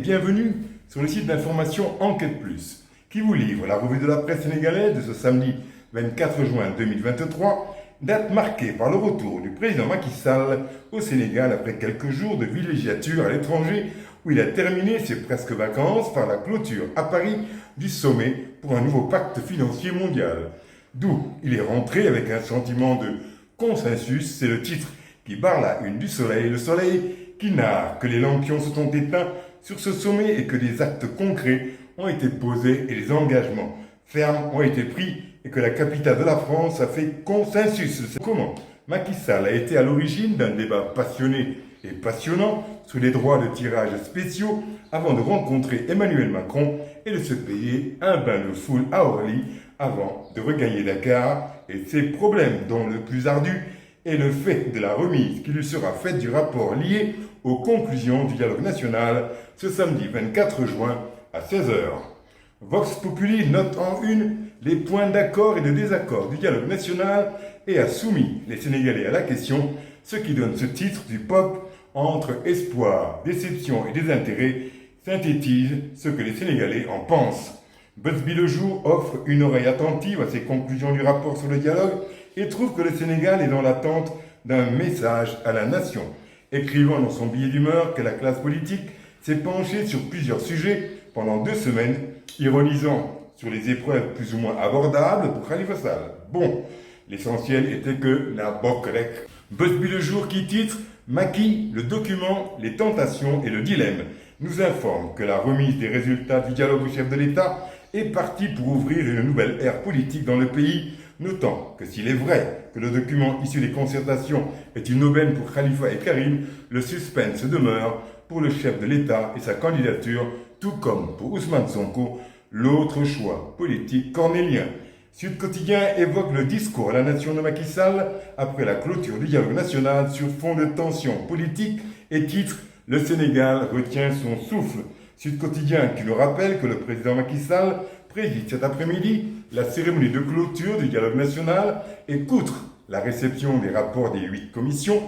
bienvenue sur le site d'information Enquête Plus, qui vous livre la revue de la presse sénégalaise de ce samedi 24 juin 2023, date marquée par le retour du président Macky Sall au Sénégal après quelques jours de villégiature à l'étranger, où il a terminé ses presque vacances par la clôture à Paris du sommet pour un nouveau pacte financier mondial. D'où il est rentré avec un sentiment de consensus, c'est le titre qui barre la une du Soleil, le Soleil qui narre que les lampions se sont éteints sur ce sommet et que des actes concrets ont été posés et des engagements fermes ont été pris et que la capitale de la France a fait consensus. Comment Macky Sall a été à l'origine d'un débat passionné et passionnant sur les droits de tirage spéciaux avant de rencontrer Emmanuel Macron et de se payer un bain de foule à Orly avant de regagner Dakar et ses problèmes, dont le plus ardu est le fait de la remise qui lui sera faite du rapport lié aux conclusions du dialogue national ce samedi 24 juin à 16h. Vox Populi note en une les points d'accord et de désaccord du dialogue national et a soumis les Sénégalais à la question, ce qui donne ce titre du peuple entre espoir, déception et désintérêt synthétise ce que les Sénégalais en pensent. Busby Le Jour offre une oreille attentive à ces conclusions du rapport sur le dialogue et trouve que le Sénégal est dans l'attente d'un message à la nation, écrivant dans son billet d'humeur que la classe politique s'est penchée sur plusieurs sujets pendant 2 semaines, ironisant sur les épreuves plus ou moins abordables pour Khalifa Sall. Bon, l'essentiel était que la Bokrek. Busby Le Jour qui titre « Macky, le document, les tentations et le dilemme » nous informe que la remise des résultats du dialogue au chef de l'État est partie pour ouvrir une nouvelle ère politique dans le pays, notant que s'il est vrai que le document issu des concertations est une aubaine pour Khalifa et Karim, le suspense demeure pour le chef de l'État et sa candidature, tout comme pour Ousmane Sonko, l'autre choix politique cornélien. Sud Quotidien évoque le discours à la nation de Macky Sall après la clôture du dialogue national sur fond de tensions politiques et titre « Le Sénégal retient son souffle ». Sud Quotidien qui nous rappelle que le président Macky Sall préside cet après-midi la cérémonie de clôture du dialogue national et qu'outre la réception des rapports des 8 commissions,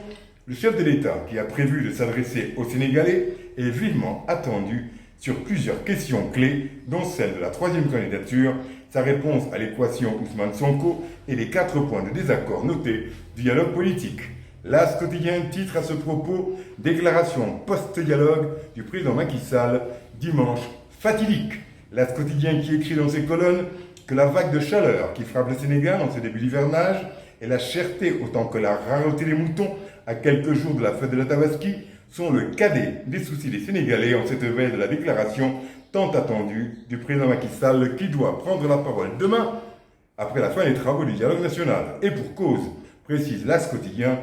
le chef de l'État qui a prévu de s'adresser aux Sénégalais est vivement attendu sur plusieurs questions clés, dont celle de la 3e candidature, sa réponse à l'équation Ousmane Sonko et les 4 points de désaccord notés du dialogue politique. L'As quotidien titre à ce propos « Déclaration post-dialogue du président Macky Sall, dimanche fatidique ». L'As quotidien qui écrit dans ses colonnes que la vague de chaleur qui frappe le Sénégal en ce début d'hivernage et la cherté autant que la rareté des moutons à quelques jours de la fête de la Tabaski sont le cadet des soucis des Sénégalais en cette veille de la déclaration tant attendue du président Macky Sall qui doit prendre la parole demain après la fin des travaux du dialogue national. Et pour cause, précise l'As quotidien,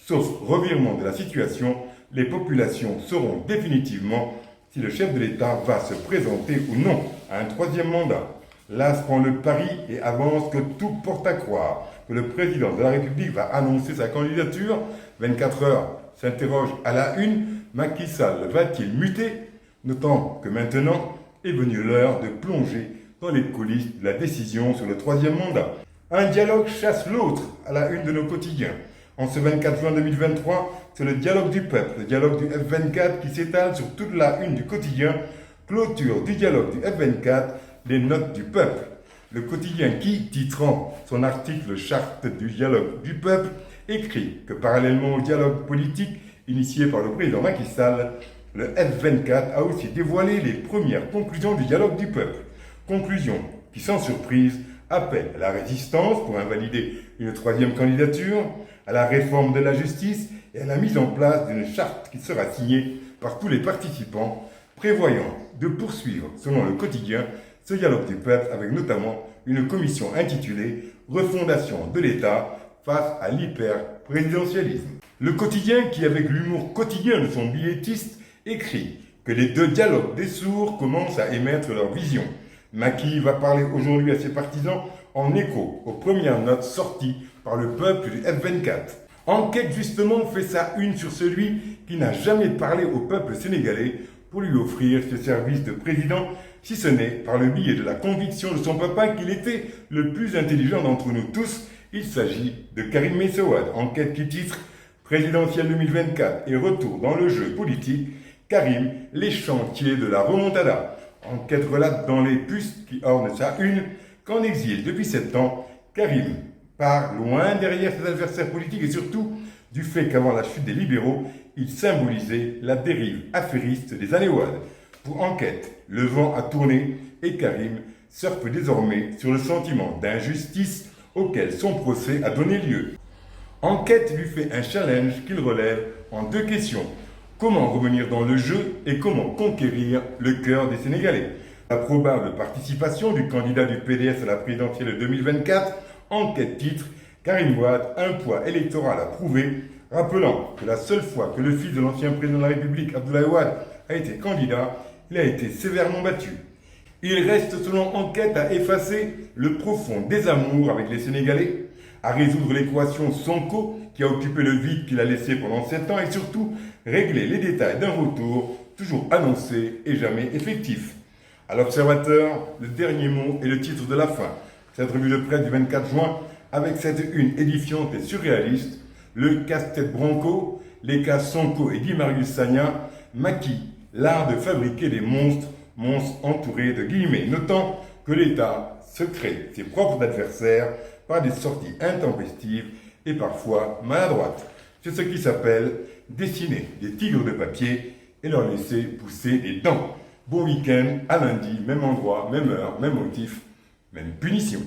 sauf revirement de la situation, les populations sauront définitivement si le chef de l'État va se présenter ou non à un 3e mandat. L'As prend le pari et avance que tout porte à croire que le président de la République va annoncer sa candidature. 24 heures s'interroge à la une, Macky Sall va-t-il muter? Notant que maintenant est venue l'heure de plonger dans les coulisses de la décision sur le 3e mandat. Un dialogue chasse l'autre à la une de nos quotidiens. En ce 24 juin 2023, c'est le dialogue du peuple, le dialogue du F24 qui s'étale sur toute la une du quotidien. Clôture du dialogue du F24, les notes du peuple. Le quotidien qui, titrant son article Charte du dialogue du peuple, écrit que parallèlement au dialogue politique initié par le président Macky Sall, le F24 a aussi dévoilé les premières conclusions du dialogue du peuple. Conclusions qui, sans surprise, appellent à la résistance pour invalider une 3e candidature, à la réforme de la justice et à la mise en place d'une charte qui sera signée par tous les participants, prévoyant de poursuivre, selon le quotidien, ce dialogue du peuple avec notamment une commission intitulée « Refondation de l'État face à l'hyper-présidentialisme ». Le quotidien qui, avec l'humour quotidien de son billettiste, écrit que les 2 dialogues des sourds commencent à émettre leur vision. Macky va parler aujourd'hui à ses partisans en écho aux premières notes sorties par le peuple du F24. Enquête justement fait sa une sur celui qui n'a jamais parlé au peuple sénégalais pour lui offrir ses services de président, si ce n'est par le biais de la conviction de son papa qu'il était le plus intelligent d'entre nous tous. Il s'agit de Karim Meïssa Wade. Enquête qui titre « Présidentielle 2024 et retour dans le jeu politique » Karim, les chantiers de la remontada. Enquête relate dans les puces qui ornent sa une qu'en exil depuis 7 ans, Karim part loin derrière ses adversaires politiques et surtout du fait qu'avant la chute des libéraux, il symbolisait la dérive affairiste des années Wade. Pour Enquête, le vent a tourné et Karim surfe désormais sur le sentiment d'injustice auquel son procès a donné lieu. Enquête lui fait un challenge qu'il relève en 2 questions. Comment revenir dans le jeu et comment conquérir le cœur des Sénégalais? La probable participation du candidat du PDS à la présidentielle de 2024, Enquête titre Karim Wade, un poids électoral à prouver, rappelant que la seule fois que le fils de l'ancien président de la République, Abdoulaye Wade, a été candidat, il a été sévèrement battu. Il reste selon Enquête à effacer le profond désamour avec les Sénégalais, à résoudre l'équation Sonko qui a occupé le vide qu'il a laissé pendant 7 ans et surtout régler les détails d'un retour toujours annoncé et jamais effectif. À l'Observateur, le dernier mot est le titre de la fin. Cette revue de presse du 24 juin, avec cette une édifiante et surréaliste, le casse-tête Branco, les cas Sonko et Guy Marius Sagna maquillent l'art de fabriquer des monstres entourés de guillemets, notant que l'État se crée ses propres adversaires par des sorties intempestives et parfois maladroites. C'est ce qui s'appelle dessiner des tigres de papier et leur laisser pousser des dents. Bon week-end, à lundi, même endroit, même heure, même motif, même punition.